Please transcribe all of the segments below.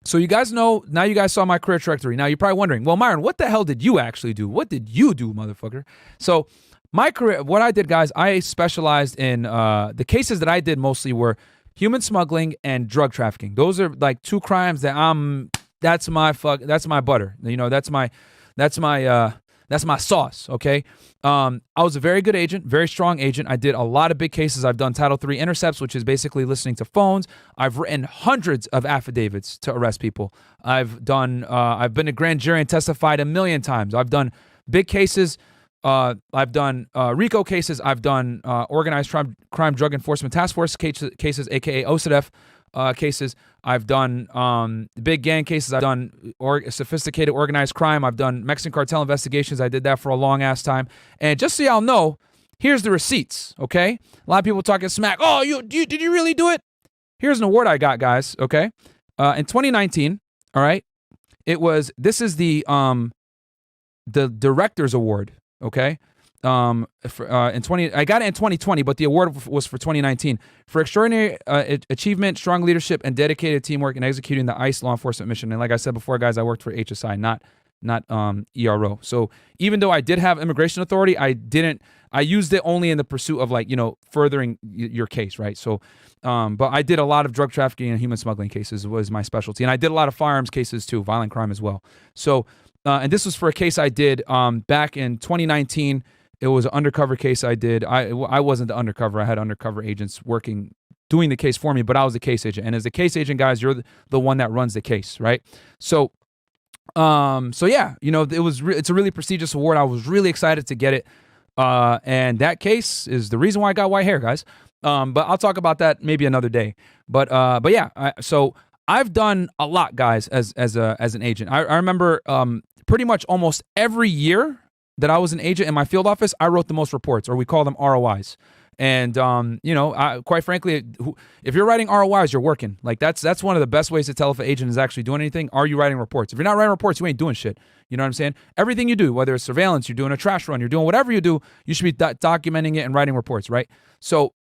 So you guys know, now you guys saw my career trajectory. Now you're probably wondering, well, Myron, what the hell did you actually do? What did you do, motherfucker? So my career, what I did, guys, I specialized in the cases that I did mostly were human smuggling and drug trafficking. Those are like two crimes that that's my butter. You know, that's my that's my sauce, okay? I was a very good agent, very strong agent. I did a lot of big cases. I've done Title III intercepts, which is basically listening to phones. I've written hundreds of affidavits to arrest people. I've been a grand jury and testified a million times. I've done big cases. I've done RICO cases. I've done organized crime drug enforcement task force cases, aka OSDF cases. I've done big gang cases. I've done sophisticated organized crime. I've done Mexican cartel investigations. I did that for a long ass time. And just so y'all know, here's the receipts. Okay, a lot of people talking smack. Oh, did you really do it? Here's an award I got, guys. Okay, in 2019. All right, this is the director's award. Okay. I got it in 2020, but the award was for 2019 for extraordinary achievement, strong leadership, and dedicated teamwork in executing the ICE law enforcement mission. And like I said before, guys, I worked for HSI, not ERO. So even though I did have immigration authority, I used it only in the pursuit of, like, you know, furthering your case, right? So, but I did a lot of drug trafficking and human smuggling cases was my specialty, and I did a lot of firearms cases too, violent crime as well. So, and this was for a case I did back in 2019. It was an undercover case I did. I wasn't the undercover. I had undercover agents doing the case for me, but I was the case agent. And as the case agent, guys, you're the one that runs the case, right? So yeah, you know, it's a really prestigious award. I was really excited to get it. And that case is the reason why I got white hair, guys. But I'll talk about that maybe another day. But yeah, so I've done a lot, guys, as an agent. I remember pretty much almost every year that I was an agent in my field office, I wrote the most reports, or we call them ROIs. And you know, quite frankly, if you're writing ROIs, you're working. Like that's one of the best ways to tell if an agent is actually doing anything. Are you writing reports? If you're not writing reports, you ain't doing shit. You know what I'm saying? Everything you do, whether it's surveillance, you're doing a trash run, you're doing whatever you do, you should be documenting it and writing reports, right? So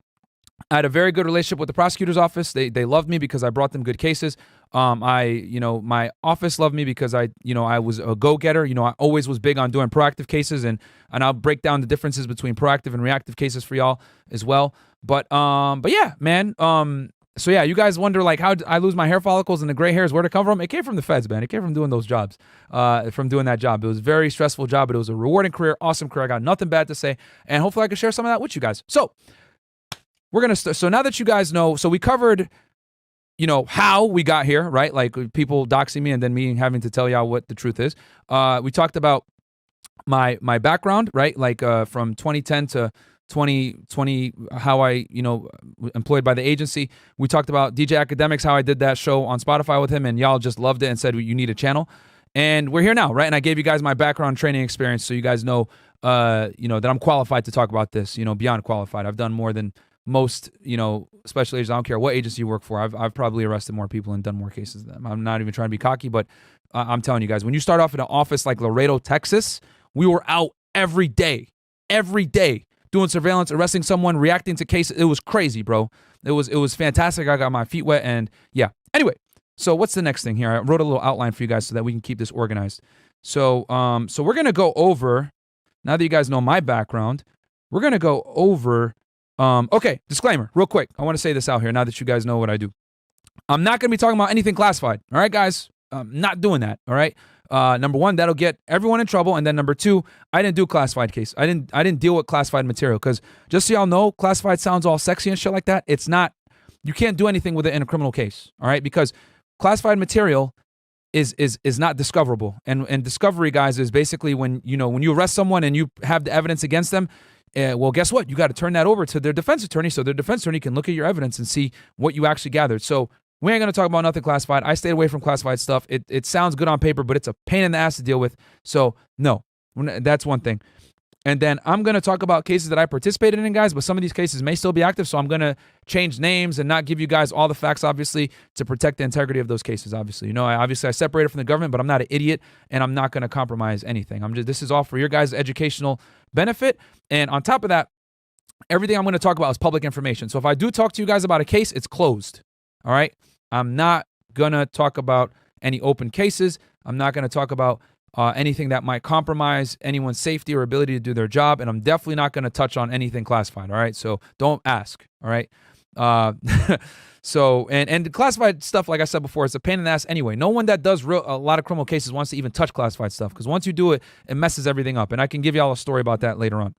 I had a very good relationship with the prosecutor's office. They loved me because I brought them good cases. My office loved me because I was a go-getter. You know, I always was big on doing proactive cases, and I'll break down the differences between proactive and reactive cases for y'all as well. But yeah, man. So yeah, you guys wonder, like, how I lose my hair follicles and the gray hairs, where'd it come from? It came from the feds, man. It came from doing those jobs, from doing that job. It was a very stressful job, but it was a rewarding career, awesome career. I got nothing bad to say, and hopefully I can share some of that with you guys. So we're going to, so now that you guys know, so we covered, you know, how we got here, right? Like people doxing me and then me having to tell y'all what the truth is. We talked about my background, right? Like from 2010 to 2020, how I, you know, employed by the agency. We talked about DJ Academics, how I did that show on Spotify with him, and y'all just loved it and said, you need a channel. And we're here now, right? And I gave you guys my background training experience so you guys know, you know, that I'm qualified to talk about this, you know, beyond qualified. I've done more than most, you know, special agents. I don't care what agency you work for. I've probably arrested more people and done more cases than them. I'm not even trying to be cocky, but I'm telling you guys, when you start off in an office like Laredo, Texas, we were out every day, doing surveillance, arresting someone, reacting to cases. It was crazy, bro. It was fantastic. I got my feet wet, and yeah. Anyway, so what's the next thing here? I wrote a little outline for you guys so that we can keep this organized. So we're gonna go over, now that you guys know my background, we're gonna go over. Okay, disclaimer, real quick. I want to say this out here now that you guys know what I do. I'm not going to be talking about anything classified. All right, guys? I'm not doing that. All right? Number one, that'll get everyone in trouble. And then number two, I didn't do classified case. I didn't deal with classified material, because just so y'all know, classified sounds all sexy and shit like that. It's not. You can't do anything with it in a criminal case. All right? Because classified material is not discoverable. And discovery, guys, is basically when you arrest someone and you have the evidence against them. Well, guess what? You got to turn that over to their defense attorney so their defense attorney can look at your evidence and see what you actually gathered. So we ain't going to talk about nothing classified. I stayed away from classified stuff. It sounds good on paper, but it's a pain in the ass to deal with. So no, that's one thing. And then I'm going to talk about cases that I participated in, guys, but some of these cases may still be active, so I'm going to change names and not give you guys all the facts, obviously, to protect the integrity of those cases, obviously. You know, I separated from the government, but I'm not an idiot, and I'm not going to compromise anything. This is all for your guys' educational benefit. And on top of that, everything I'm going to talk about is public information. So if I do talk to you guys about a case, it's closed. All right? I'm not going to talk about any open cases. I'm not going to talk about anything that might compromise anyone's safety or ability to do their job. And I'm definitely not going to touch on anything classified. All right. So don't ask. All right. So, and classified stuff, like I said before, it's a pain in the ass anyway. No one that does a lot of criminal cases wants to even touch classified stuff, because once you do it, it messes everything up. And I can give y'all a story about that later on.